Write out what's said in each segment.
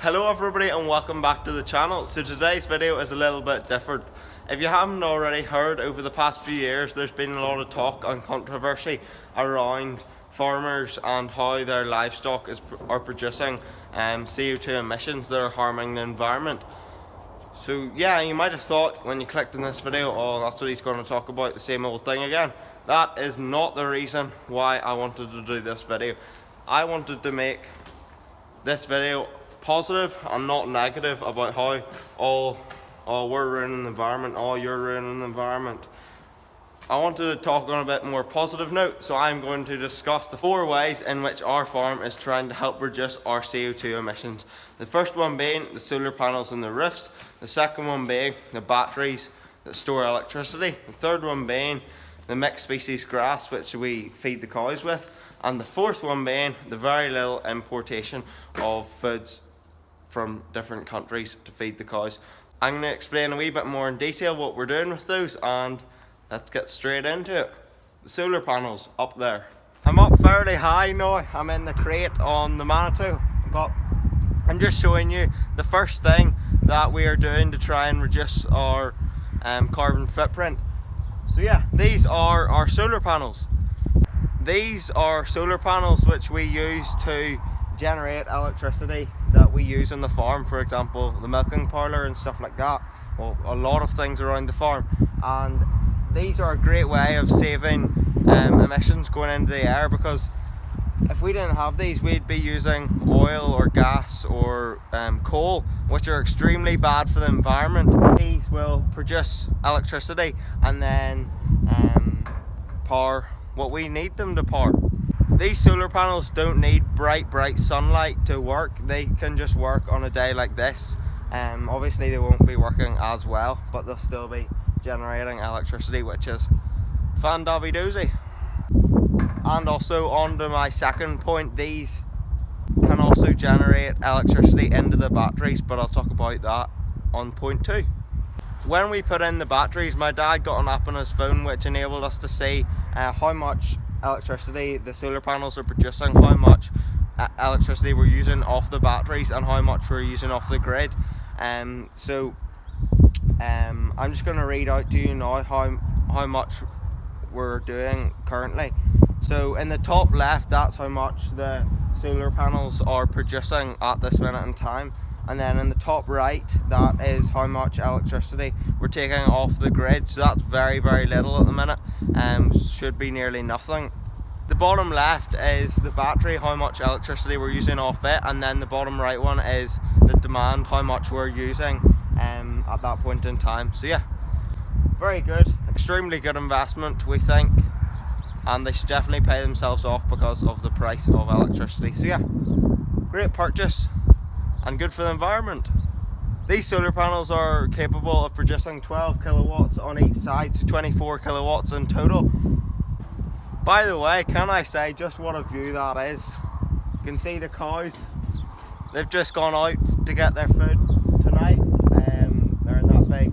Hello everybody and welcome back to the channel. So today's video is a little bit different. If you haven't already heard, over the past few years there's been a lot of talk and controversy around farmers and how their livestock are producing CO2 emissions that are harming the environment. So yeah, you might have thought when you clicked on this video, oh, that's what he's going to talk about, the same old thing again. That is not the reason why I wanted to do this video. I wanted to make this video positive and not negative about how we're ruining the environment, you're ruining the environment. I wanted to talk on a bit more positive note, so I'm going to discuss the 4 ways in which our farm is trying to help reduce our CO2 emissions. The first one being the solar panels on the roofs, the second one being the batteries that store electricity, the third one being the mixed species grass which we feed the cows with, and the fourth one being the very little importation of foods from different countries to feed the cows. I'm going to explain a wee bit more in detail what we're doing with those, and let's get straight into it. The solar panels up there. I'm up fairly high now. I'm in the crate on the Manitou, but I'm just showing you the first thing that we are doing to try and reduce our carbon footprint. So yeah, these are our solar panels. These are solar panels which we use to generate electricity that we use on the farm, for example the milking parlour and stuff like that, well, a lot of things around the farm, and these are a great way of saving emissions going into the air, because if we didn't have these we'd be using oil or gas or coal, which are extremely bad for the environment. These will produce electricity and then power what we need them to power. These solar panels don't need bright sunlight to work. They can just work on a day like this. Obviously they won't be working as well, but they'll still be generating electricity, which is fan-dabby-doozy. And also, on to my second point, these can also generate electricity into the batteries, but I'll talk about that on point 2. When we put in the batteries, my dad got an app on his phone which enabled us to see how much electricity the solar panels are producing, how much electricity we're using off the batteries, and how much we're using off the grid. I'm just going to read out to you now how much we're doing currently. So in the top left, that's how much the solar panels are producing at this minute in time, and then in the top right, that is how much electricity we're taking off the grid. So that's very little at the minute, should be nearly nothing. The bottom left is the battery, how much electricity we're using off it, and then the bottom right one is the demand, how much we're using at that point in time. So yeah, very good, extremely good investment we think, and they should definitely pay themselves off because of the price of electricity. So yeah, great purchase and good for the environment. These solar panels are capable of producing 12 kilowatts on each side, so 24 kilowatts in total. By the way, can I say just what a view that is? You can see the cows. They've just gone out to get their food tonight. They're in that big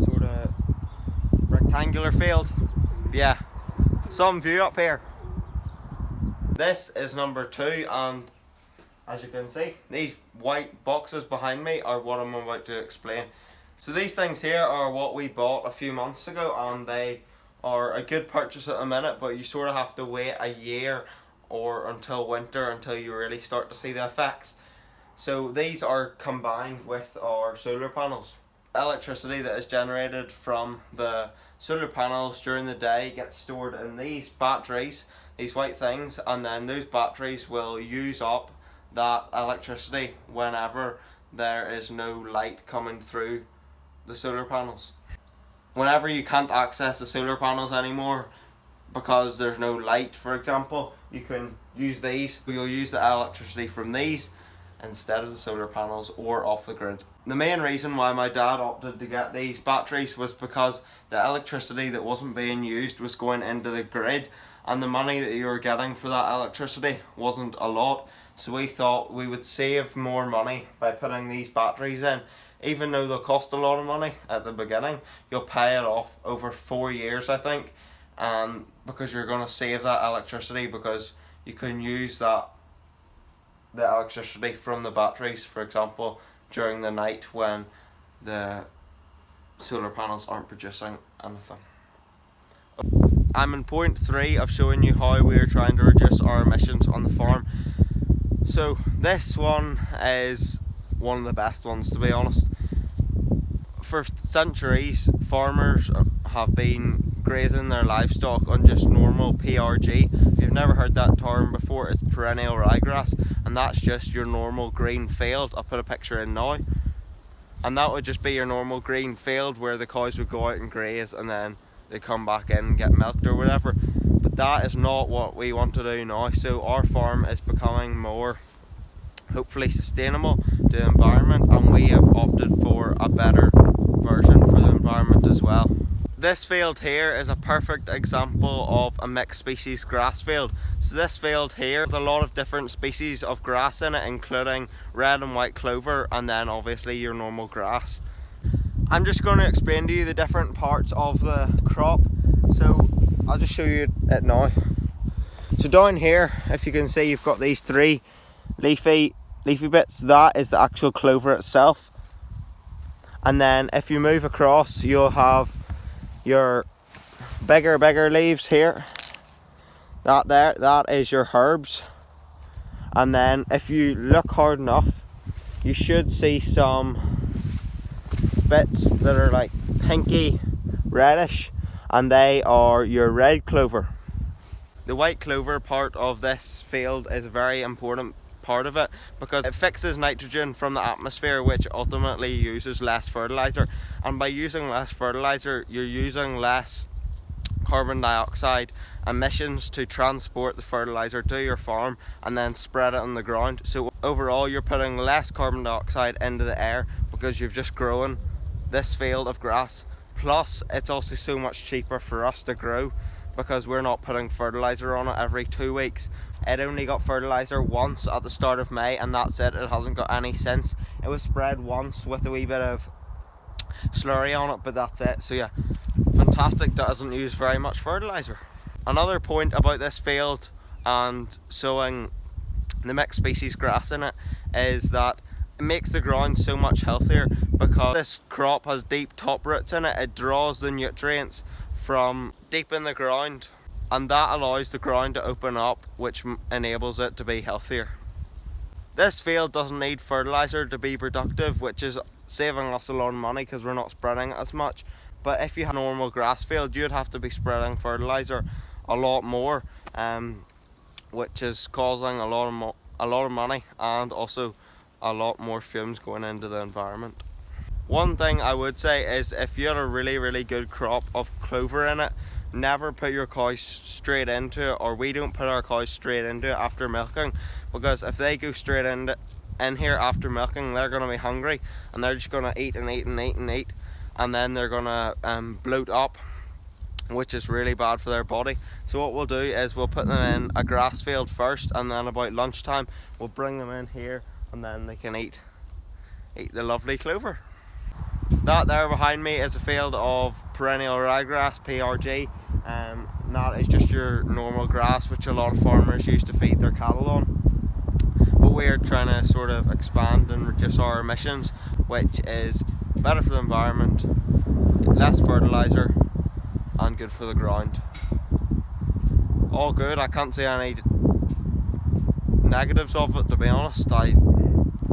sort of rectangular field. Yeah, some view up here. This is number 2, and as you can see, these white boxes behind me are what I'm about to explain. So these things here are what we bought a few months ago, and they are a good purchase at the minute, but you sort of have to wait a year or until winter until you really start to see the effects. So these are combined with our solar panels. Electricity that is generated from the solar panels during the day gets stored in these batteries, these white things, and then those batteries will use up that electricity whenever there is no light coming through the solar panels. Whenever you can't access the solar panels anymore because there's no light, for example, you can use these. You'll use the electricity from these instead of the solar panels or off the grid. The main reason why my dad opted to get these batteries was because the electricity that wasn't being used was going into the grid, and the money that you were getting for that electricity wasn't a lot. So we thought we would save more money by putting these batteries in. Even though they'll cost a lot of money at the beginning, you'll pay it off over 4 years, I think, because you're going to save that electricity, because you can use that the electricity from the batteries, for example, during the night when the solar panels aren't producing anything. I'm in point 3 of showing you how we are trying to reduce our emissions on the farm. So this one is one of the best ones, to be honest. For centuries, farmers have been grazing their livestock on just normal PRG. If you've never heard that term before, it's perennial ryegrass, and that's just your normal green field. I'll put a picture in now. And that would just be your normal green field where the cows would go out and graze and then they come back in and get milked or whatever. But that is not what we want to do now. So our farm is becoming more, hopefully, sustainable to the environment, and we have opted for a better version for the environment as well. This field here is a perfect example of a mixed species grass field. So this field here has a lot of different species of grass in it, including red and white clover, and then obviously your normal grass. I'm just going to explain to you the different parts of the crop. So I'll just show you it now. So down here, if you can see, you've got these 3 leafy bits. That is the actual clover itself. And then if you move across, you'll have your bigger leaves here. That is your herbs. And then if you look hard enough, you should see some bits that are like pinky reddish, and they are your red clover. The white clover part of this field is a very important part of it because it fixes nitrogen from the atmosphere, which ultimately uses less fertilizer. And by using less fertilizer, you're using less carbon dioxide emissions to transport the fertilizer to your farm and then spread it on the ground. So overall, you're putting less carbon dioxide into the air because you've just grown this field of grass. Plus, it's also so much cheaper for us to grow because we're not putting fertilizer on it every 2 weeks. It only got fertilizer once at the start of May, and that's it. It hasn't got any since. It was spread once with a wee bit of slurry on it, but that's it. So yeah, fantastic. Doesn't use very much fertilizer. Another point about this field and sowing the mixed species grass in it is that it makes the ground so much healthier because this crop has deep top roots in it. It draws the nutrients from deep in the ground, and that allows the ground to open up, which enables it to be healthier. This field doesn't need fertilizer to be productive, which is saving us a lot of money because we're not spreading it as much. But if you have a normal grass field, you'd have to be spreading fertilizer a lot more, which is causing a lot of money and also a lot more fumes going into the environment. One thing I would say is if you had a really good crop of clover in it, never put your cows straight into it, or we don't put our cows straight into it after milking, because if they go straight in here after milking, they're going to be hungry and they're just going to eat and eat and eat and eat, and then they're going to bloat up, which is really bad for their body. So what we'll do is we'll put them in a grass field first, and then about lunchtime we'll bring them in here and then they can eat the lovely clover. That there behind me is a field of perennial ryegrass, PRG. That is just your normal grass which a lot of farmers used to feed their cattle on. But we're trying to sort of expand and reduce our emissions, which is better for the environment, less fertilizer, and good for the ground. All good. I can't see any negatives of it, to be honest.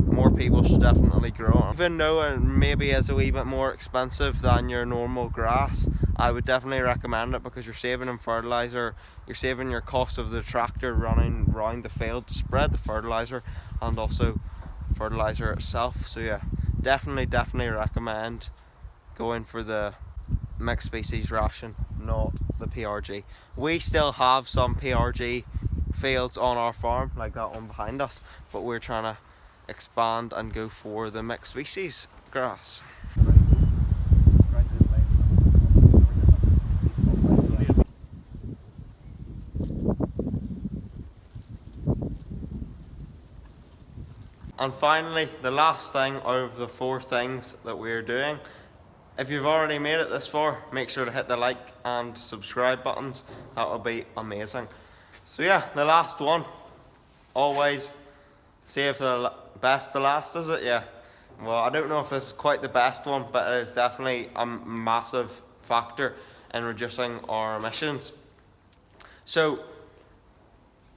More people should definitely grow it. Even though it maybe is a wee bit more expensive than your normal grass, I would definitely recommend it because you're saving in fertilizer, you're saving your cost of the tractor running around the field to spread the fertilizer, and also fertilizer itself. So yeah, definitely recommend going for the mixed species ration, not the PRG. We still have some PRG fields on our farm, like that one behind us, but we're trying to expand and go for the mixed species grass. And finally, the last thing out of the 4 things that we're doing, if you've already made it this far, make sure to hit the like and subscribe buttons. That would be amazing. So yeah, the last one, always Save the best to last, is it? Yeah. Well, I don't know if this is quite the best one, but it is definitely a massive factor in reducing our emissions. So,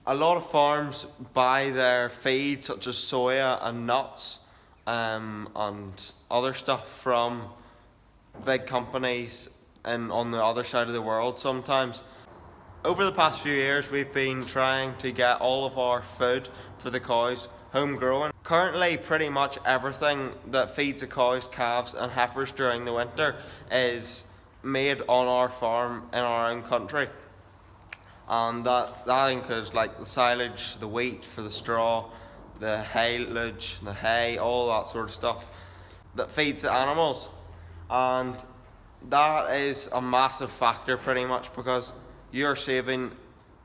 a lot of farms buy their feed, such as soya and nuts, and other stuff from big companies and on the other side of the world sometimes. Over the past few years, we've been trying to get all of our food for the cows homegrown. Currently, pretty much everything that feeds the cows, calves and heifers during the winter is made on our farm in our own country. And that includes like the silage, the wheat for the straw, the haylage, the hay, all that sort of stuff that feeds the animals. And that is a massive factor pretty much, because you're saving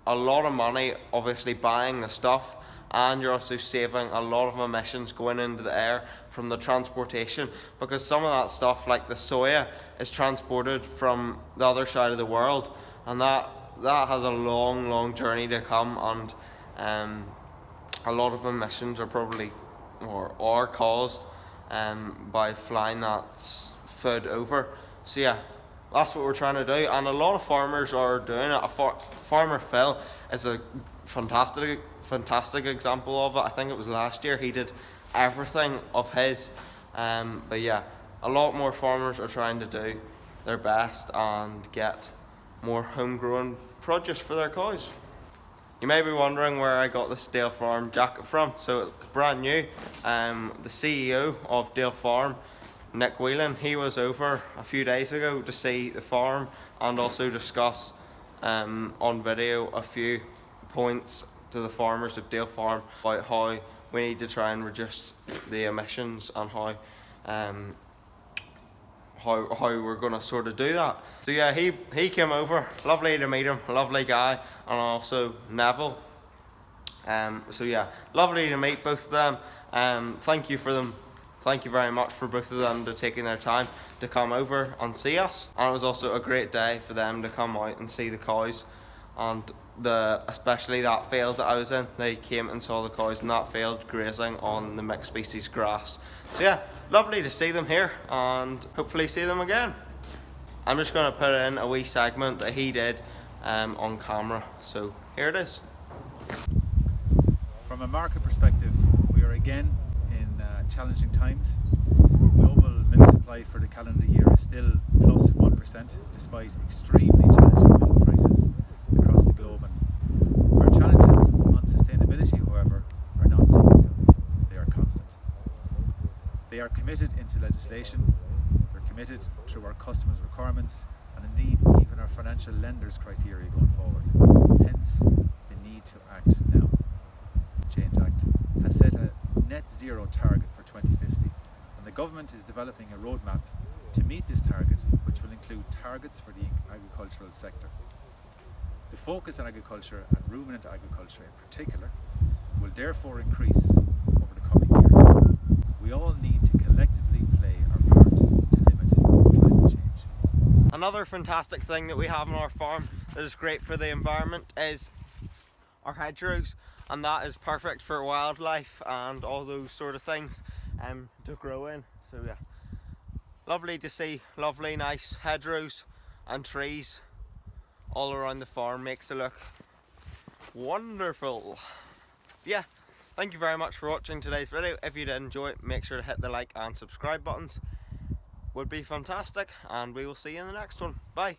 a lot of money obviously buying the stuff, and you're also saving a lot of emissions going into the air from the transportation, because some of that stuff like the soya is transported from the other side of the world, and that has a long journey to come, and a lot of emissions are probably or are caused by flying that food over. So yeah, that's what we're trying to do, and a lot of farmers are doing it. Farmer Phil is a fantastic example of it. I think it was last year he did everything of his, but yeah, a lot more farmers are trying to do their best and get more homegrown produce for their cows. You may be wondering where I got this Dale Farm jacket from. So it's brand new. The CEO of Dale Farm, Nick Whelan, he was over a few days ago to see the farm and also discuss on video a few points to the farmers of Dale Farm about how we need to try and reduce the emissions and how we're going to sort of do that. So yeah, he came over, lovely to meet him, lovely guy, and also Neville. So yeah, lovely to meet both of them. Thank you very much for both of them to taking their time to come over and see us. And it was also a great day for them to come out and see the cows, and especially that field that I was in. They came and saw the cows in that field grazing on the mixed species grass. So yeah, lovely to see them here and hopefully see them again. I'm just going to put in a wee segment that he did on camera. So here it is. From a market perspective, we are again in challenging times. Global milk supply for the calendar year is still plus 1%, despite extremely challenging milk prices across the globe. And our challenges on sustainability, however, are not cyclical, they are constant. They are committed into legislation, they're committed through our customers' requirements, and indeed even our financial lenders' criteria going forward. Hence, the need to act now. The Change Act has set a net zero target for 2050, and the government is developing a roadmap to meet this target, which will include targets for the agricultural sector. The focus on agriculture and ruminant agriculture in particular will therefore increase over the coming years. We all need to collectively play our part to limit climate change. Another fantastic thing that we have on our farm that is great for the environment is our hedgerows, and that is perfect for wildlife and all those sort of things to grow in. So yeah, lovely to see lovely nice hedgerows and trees all around the farm. Makes it look wonderful. Yeah, thank you very much for watching today's video. If you did enjoy it, make sure to hit the like and subscribe buttons. Would be fantastic, and we will see you in the next one. Bye.